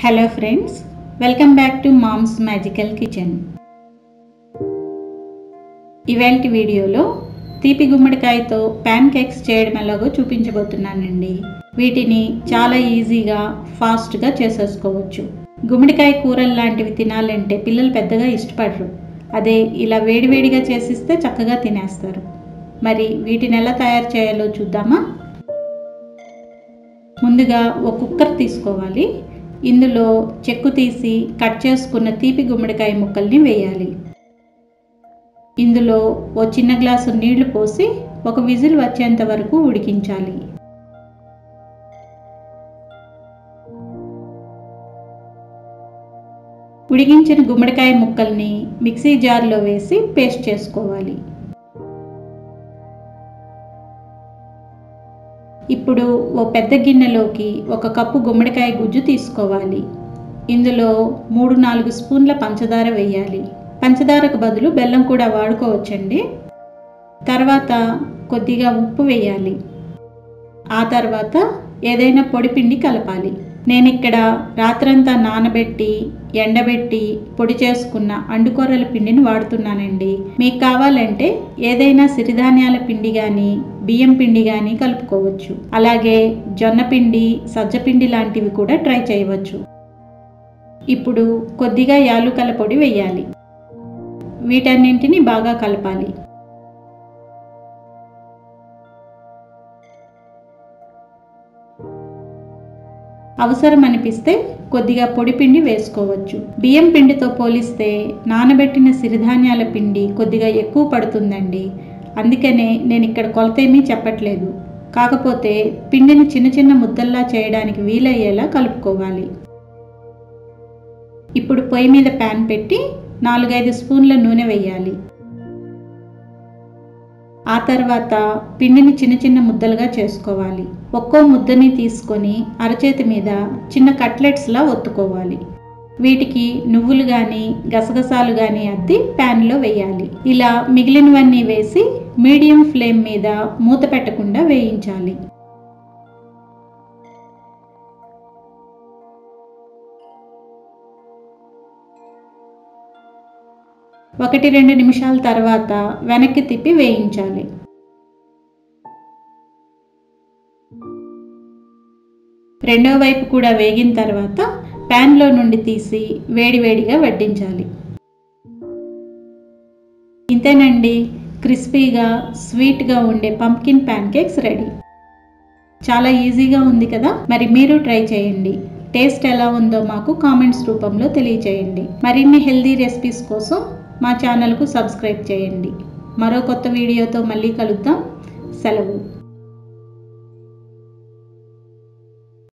Hello friends, welcome back to mom's magical kitchen. ఇవాల్టి వీడియోలో తీపి గుమ్మడికాయతో ప్యాన్ కేక్స్ చేయడం ఎలాగో చూపించబోతున్నానండి. వీటిని చాలా ఈజీగా ఫాస్ట్గా చేసేసుకోవచ్చు. గుమ్మడికాయ కూరలు లాంటివి తినాలంటే పిల్లలు పెద్దగా ఇష్టపడరు. అదే ఇలా వేడివేడిగా చేసిస్తే చక్కగా తినేస్తారు. మరి వీటిని ఎలా తయారు చేయాలో చూద్దామా? ముందుగా ఒక కుక్కర్ తీసుకోవాలి. ఇందులో చెక్కు తీసి కట్ చేసుకున్న తీపి గుమ్మడికాయ ముక్కల్ని వేయాలి. ఇందులో ఓ చిన్న గ్లాసు నీళ్లు పోసి ఒక విజిల్ వచ్చేంత వరకు ఉడికించాలి. ఉడికించిన గుమ్మడికాయ ముక్కల్ని మిక్సీ జార్లో వేసి పేస్ట్ చేసుకోవాలి. ఇప్పుడు ఓ పెద్ద గిన్నెలోకి ఒక కప్పు గుమ్మడికాయ గుజ్జు తీసుకోవాలి. ఇందులో 3-4 స్పూన్ల పంచదార వేయాలి. పంచదారకు బదులు బెల్లం కూడా వాడుకోవచ్చండి. తర్వాత కొద్దిగా ఉప్పు వేయాలి. ఆ తర్వాత ఏదైనా పొడిపిండి కలపాలి. నేను ఇక్కడ రాత్రంతా నానబెట్టి ఎండబెట్టి పొడి చేసుకున్న అండుకొర్రల పిండిని వాడుతున్నానండి. మీకు కావాలంటే ఏదైనా సిరిధాన్యాల పిండి కానీ బియ్యం పిండి కానీ కలుపుకోవచ్చు. అలాగే జొన్న పిండి, సజ్జపిండి లాంటివి కూడా ట్రై చేయవచ్చు. ఇప్పుడు కొద్దిగా యాలుకల పొడి వేయాలి. వీటన్నింటినీ బాగా కలపాలి. అవసరం అనిపిస్తే కొద్దిగా పొడి పిండి వేసుకోవచ్చు. బియ్యం పిండితో పోలిస్తే నానబెట్టిన సిరిధాన్యాల పిండి కొద్దిగా ఎక్కువ పడుతుందండి. అందుకనే నేను ఇక్కడ కొలతేమీ చెప్పట్లేదు. కాకపోతే పిండిని చిన్న చిన్న ముద్దల్లా చేయడానికి వీలయ్యేలా కలుపుకోవాలి. ఇప్పుడు పొయ్యి మీద ప్యాన్ పెట్టి 4-5 స్పూన్ల నూనె వేయాలి. ఆ తర్వాత పిండిని చిన్న చిన్న ముద్దలుగా చేసుకోవాలి. ఒక్కో ముద్దని తీసుకొని అరచేతి మీద చిన్న కట్లెట్స్లా ఒత్తుకోవాలి. వీటికి నువ్వులు కానీ గసగసాలు కానీ అద్ది ప్యాన్లో వేయాలి. ఇలా మిగిలినవన్నీ వేసి మీడియం ఫ్లేమ్ మీద మూత పెట్టకుండా వేయించాలి. 1-2 నిమిషాల తర్వాత వెనక్కి తిప్పి వేయించాలి. రెండో వైపు కూడా వేగిన తర్వాత ప్యాన్లో నుండి తీసి వేడివేడిగా వడ్డించాలి. ఇంతేనండి, క్రిస్పీగా స్వీట్గా ఉండే పంప్కిన్ ప్యాన్ కేక్స్ రెడీ. చాలా ఈజీగా ఉంది కదా? మరి మీరు ట్రై చేయండి. టేస్ట్ ఎలా ఉందో మాకు కామెంట్స్ రూపంలో తెలియచేయండి. మరిన్ని హెల్దీ రెసిపీస్ కోసం మా ఛానల్కు సబ్స్క్రైబ్ చేయండి. మరో కొత్త వీడియోతో మళ్ళీ కలుద్దాం. సెలవు.